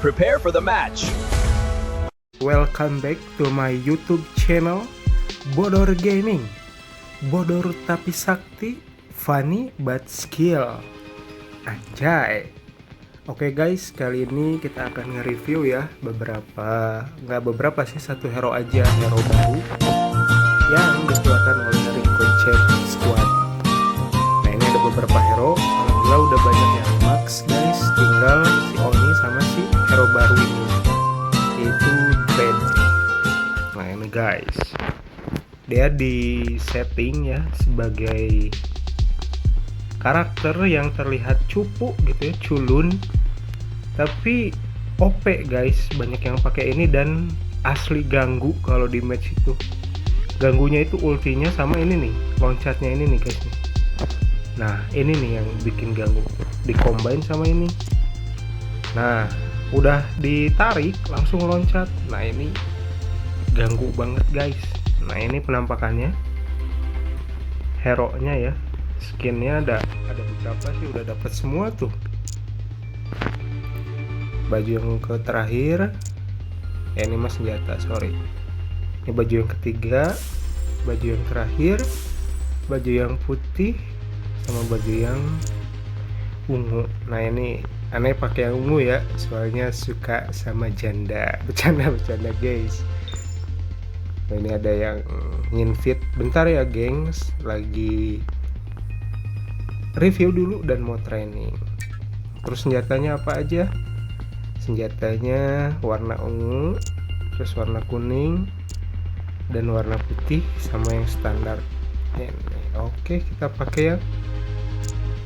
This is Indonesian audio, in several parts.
prepare for the match. Welcome back to my YouTube channel Bodor Gaming. Bodor tapi sakti, funny but skill. Anjay. Oke guys, kali ini kita akan nge-review ya nggak beberapa sih, satu hero aja, hero baru yang dikeluarkan oleh Ricochet Squad. Nah ini ada beberapa hero, alhamdulillah udah banyak yang max guys, tinggal si Oni sama si hero baru ini, yaitu Dread. Nah ini guys, dia di setting ya sebagai karakter yang terlihat cupu gitu ya, culun, tapi OP guys, banyak yang pakai ini dan asli ganggu kalau di match itu. Ganggunya itu ultinya sama ini nih, loncatnya ini nih guys nih. Nah ini nih yang bikin ganggu, dikombain sama ini. Nah udah ditarik langsung loncat, nah ini ganggu banget guys. Nah ini penampakannya, hero nya ya, skinnya ada beberapa sih, udah dapat semua tuh. Baju yang ke terakhir ya, ini mas senjata, sorry. Ini baju yang ketiga, baju yang terakhir, baju yang putih, sama baju yang ungu. Nah ini aneh pakai yang ungu ya, soalnya suka sama janda. Bercanda guys. Nah, ini ada yang nginvite. Bentar ya gengs, lagi review dulu dan mau training. Terus senjatanya apa aja? Senjatanya warna ungu, terus warna kuning, dan warna putih, sama yang standar ini. Oke, kita pakai yang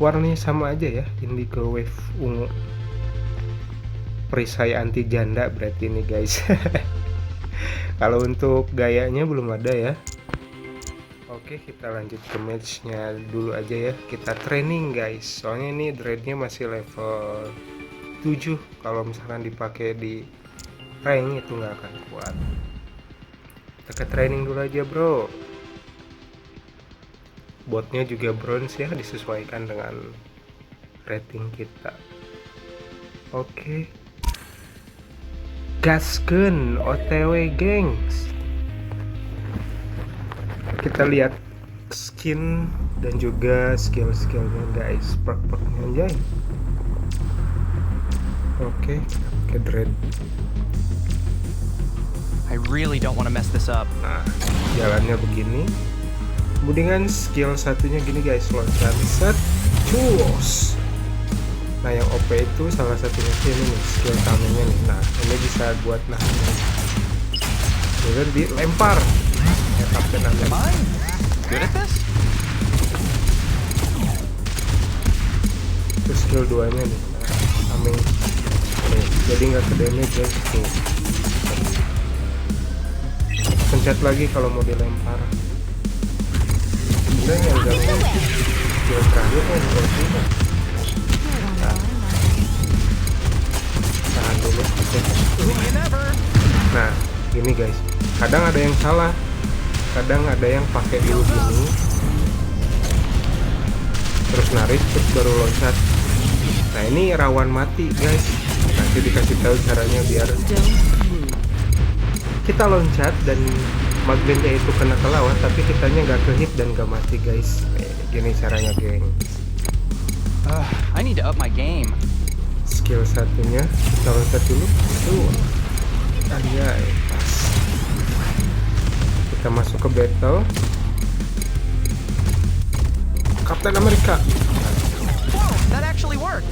warnanya sama aja ya, indigo wave ungu. Perisai anti janda berarti ini guys. Kalau untuk gayanya belum ada ya. Oke, kita lanjut ke matchnya dulu aja ya. Kita training guys, soalnya ini dreadnya masih level 7. Kalau misalkan dipakai di rank itu nggak akan kuat. Kita ke training dulu aja bro. Botnya juga bronze ya, disesuaikan dengan rating kita. Oke, gaskeun OTW gengs. Kita lihat skin dan juga skill-skillnya guys, perk-perknya anjay. Oke, ke dread. I really don't want to mess this up. Nah, jalannya begini. Kemudian skill satunya gini guys, loncat set, cus. Nah yang OP itu salah satunya sih ini nih, skill tamengnya nih. Nah ini bisa buat nahan. Kemudian dilempar. Captain Am I good at this? Itu skill 2 nya nih, tameng. Nih, jadi nggak ke damage guys. Nih. Pencet lagi kalau mau dilempar. Kemudian yang ganggu skill terakhir kan juga. Nah, tahan dulu. Nah gini guys, kadang ada yang salah, kadang ada yang pakai dulu gini terus narik terus baru loncat. Nah ini rawan mati guys, nanti dikasih tahu caranya biar kita loncat dan magnetnya itu kena ke lawan tapi kitanya nggak kehit dan nggak mati guys. Gini caranya geng. I need to up my game. Skill satunya kita loncat dulu tuh, anjay, pas. Kita masuk ke battle. Captain America. Whoa, that actually worked.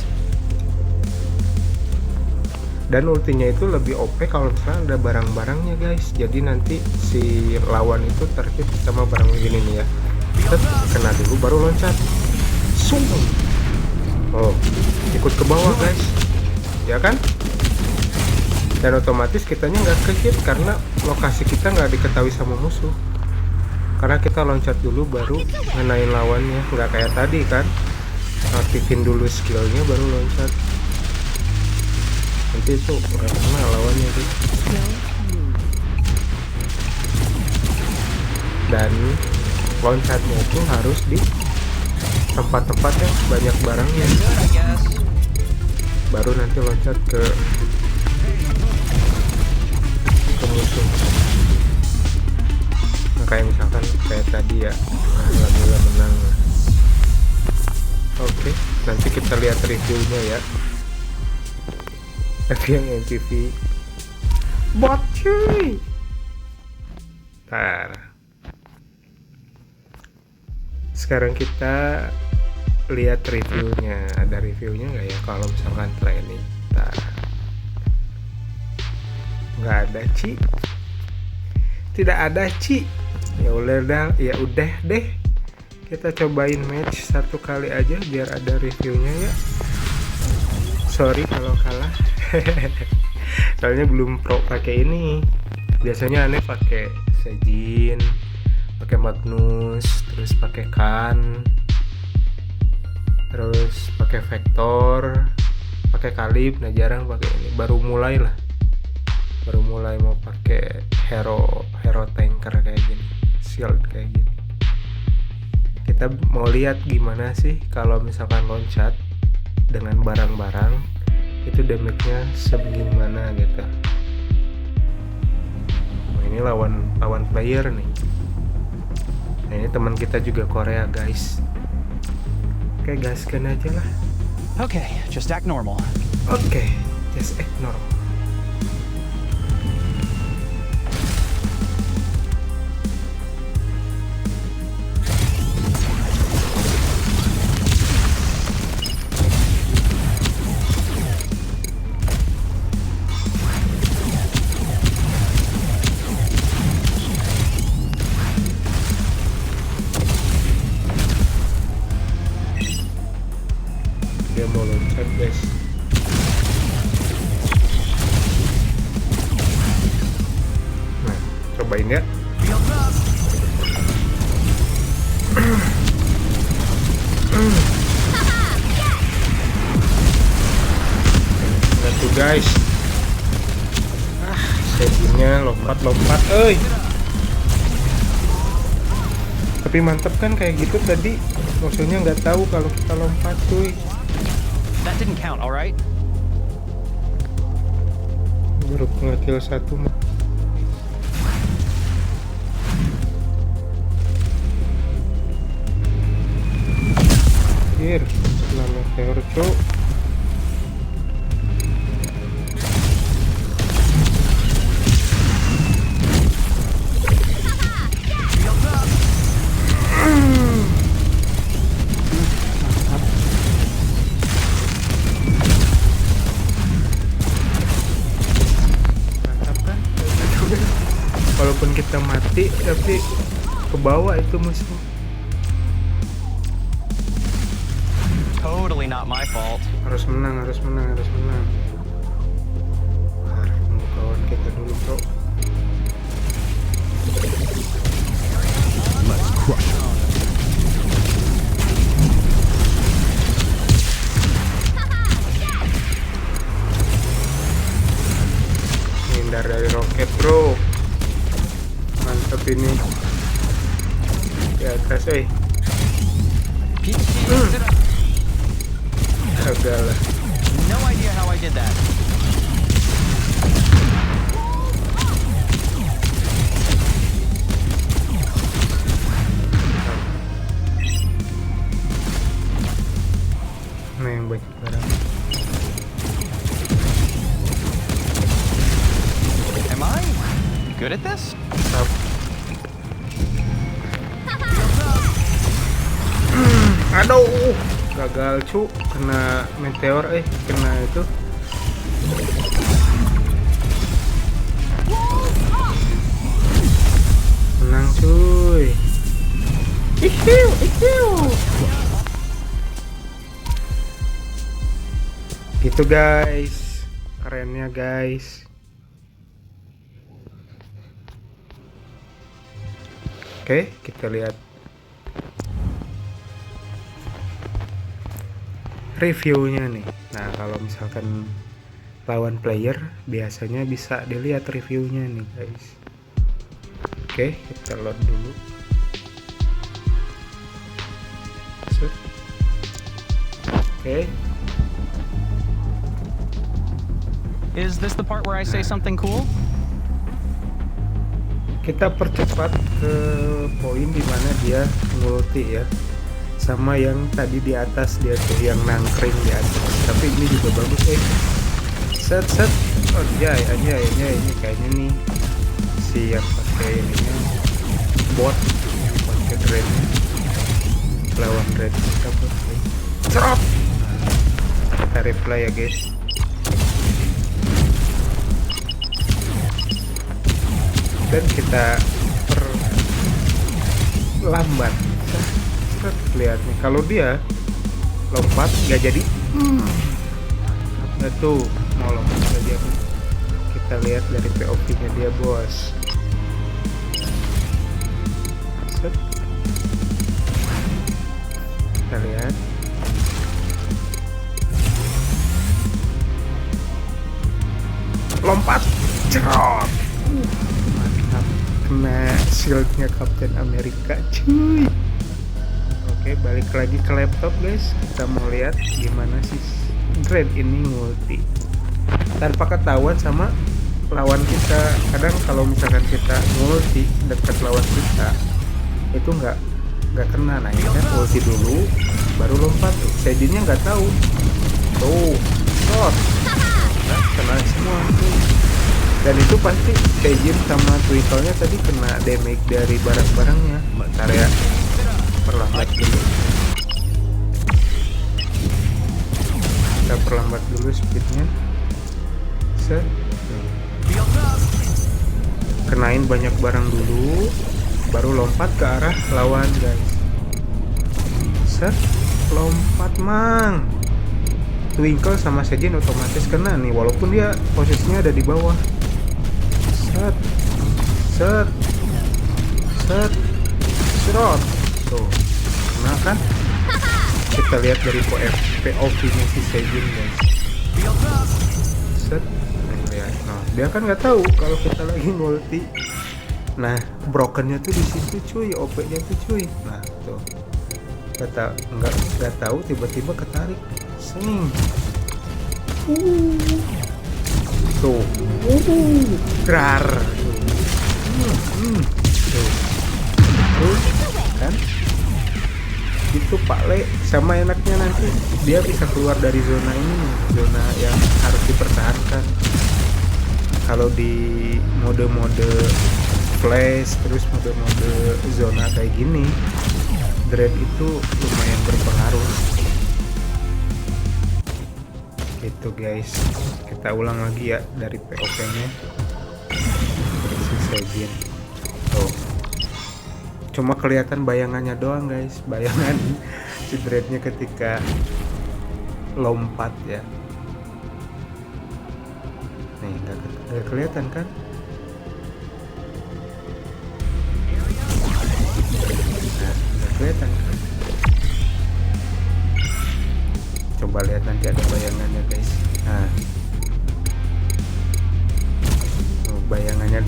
Dan ultinya itu lebih OP kalau misalnya ada barang-barangnya guys. Jadi nanti si lawan itu terhit sama barang gini nih ya. Kita kena dulu baru loncat. Sung. Oh, ikut ke bawah guys. Ya kan? Dan otomatis kitanya nggak kehit karena lokasi kita nggak diketahui sama musuh. Karena kita loncat dulu baru ngenain lawannya, nggak kayak tadi kan. Aktifin dulu skillnya baru loncat. Nanti itu nggak kena lawannya tuh. Dan loncatnya itu harus di tempat-tempat yang banyak barangnya, baru nanti loncat ke untung. Nah, kayak misalkan kayak tadi ya, nah, alhamdulillah menang. Oke, nanti kita lihat reviewnya ya. Tapi yang NPV bot cuy. Ntar. Sekarang kita lihat reviewnya. Ada reviewnya nggak ya kalau misalkan training? Ntar. Nggak ada Ci. Tidak ada Ci. Ya udah deh. Kita cobain match satu kali aja biar ada reviewnya ya. Sorry kalau kalah. Soalnya belum pro pakai ini. Biasanya aneh pakai Sejin, pakai Magnus, terus pakai Kan, terus pakai Vector, pakai Kalib. Nah jarang pakai ini. Baru mulai mau pakai hero tanker kayak gini, shield kayak gini. Kita mau lihat gimana sih kalau misalkan loncat dengan barang-barang itu damage-nya sebagaimana gitu. Nah, ini lawan player nih. Nah, ini teman kita juga Korea guys. Oke, gaskan aja lah. Okay, just act normal. Oke, just ignore. Dia mau loncat guys. Nah, cobain ya. Nah tuh guys. Settingnya lompat, Tapi mantep kan kayak gitu tadi. Maksudnya nggak tahu kalau kita lompat cuy. That didn't count, alright? Baru nge-kill satu mah. Anjir, kena meteor cok. Walaupun kita mati tapi ke bawah itu musuh. Totally not my fault. Harus menang. Tunggu kawan kita dulu bro. Let's crush it. Hindar dari roket bro. Mantap ini. Di atas Gagal lah. No idea how I did that. Nah yang banyak barang. Am I good at this? Stop. Aduh, gagal cu, kena meteor kena itu. Menang cuy. Gitu guys, kerennya guys. Oke, kita lihat reviewnya nih. Nah kalau misalkan lawan player biasanya bisa dilihat reviewnya nih guys. Oke, kita load dulu. Oke. Is this the part where I say something cool? kita percepat ke poin dimana dia ngulti ya, sama yang tadi di atas dia tuh yang nangkring di atas. Tapi ini juga bagus set. Oh anjay ini kayaknya nih si yang pakai ininya bot pakai dread lawan dread kita pakai cerot. Kita reply ya guys. Dan kita perlambat. Lihat nih, kalau dia lompat nggak jadi. Nggak tuh mau lompat saja. Kita lihat dari POV nya dia bos. Set. Kita lihat. Lompat, cerot. Mantap, kena shieldnya Captain America, cuy. Oke, balik lagi ke laptop guys. Kita mau lihat gimana sih Dread ini ngulti tanpa ketahuan sama lawan kita. Kadang kalau misalkan kita ngulti dekat lawan kita itu nggak kena. Nah ini kan ulti dulu baru lompat tuh. Sejinnya nggak tahu tuh shot. Nah, kena semua tuh. Dan itu pasti Sejin sama Twinkle-nya tadi kena damage dari barang-barangnya. Bentar ya, perlambat dulu. Kita perlambat dulu speednya. Set. Kenain banyak barang dulu, baru lompat ke arah lawan guys. Set. Lompat mang. Twinkle sama Sejin otomatis kena nih, walaupun dia posisinya ada di bawah. Set. Serot. Tuh, kena kan? Kita lihat dari POV-nya si Sejin guys. Set. Lihat. Nah, dia kan nggak tahu kalau kita lagi multi. Nah, brokennya tuh di situ cuy, OP-nya tuh cuy. Nah, tuh. Kata nggak tahu tiba-tiba ketarik. Sing. Tuh. Grar. Tuh. Kan? Itu Pak Le, sama enaknya nanti dia bisa keluar dari zona ini, zona yang harus dipertahankan. Kalau di mode-mode flash terus mode-mode zona kayak gini, Dread itu lumayan berpengaruh. Itu guys, kita ulang lagi ya dari POV-nya si Sejin. Tuh. Cuma kelihatan bayangannya doang guys, bayangan si Dreadnya ketika lompat ya. Nih nggak kelihatan kan? Nah, nggak kelihatan kan? Coba lihat nanti ada bayangannya guys. Nah, tuh, bayangannya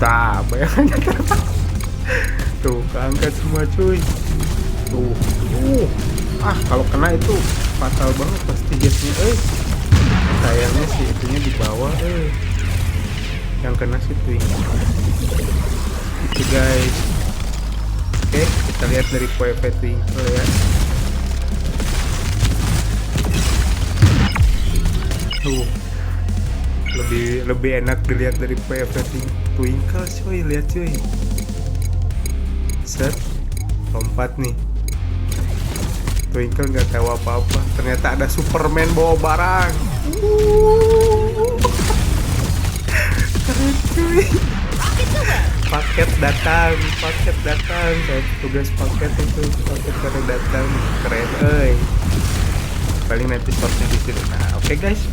tuh keangkat semua cuy. Tuh. Kalau kena itu fatal banget pasti jetnya. Sayangnya sih itunya di bawah. Yang kena si Twinkle. Itu guys. Oke, kita lihat dari POV Twinkle ya. Tuh. Lebih enak dilihat dari POV Twinkle cuy, lihat cuy. Set, lompat nih. Twinkle nggak tahu apa-apa. Ternyata ada Superman bawa barang. Keren cuy. Paket datang. Saya tugas paket itu, paket pada datang. Keren, Paling nanti shotnya di sini. Nah, oke guys.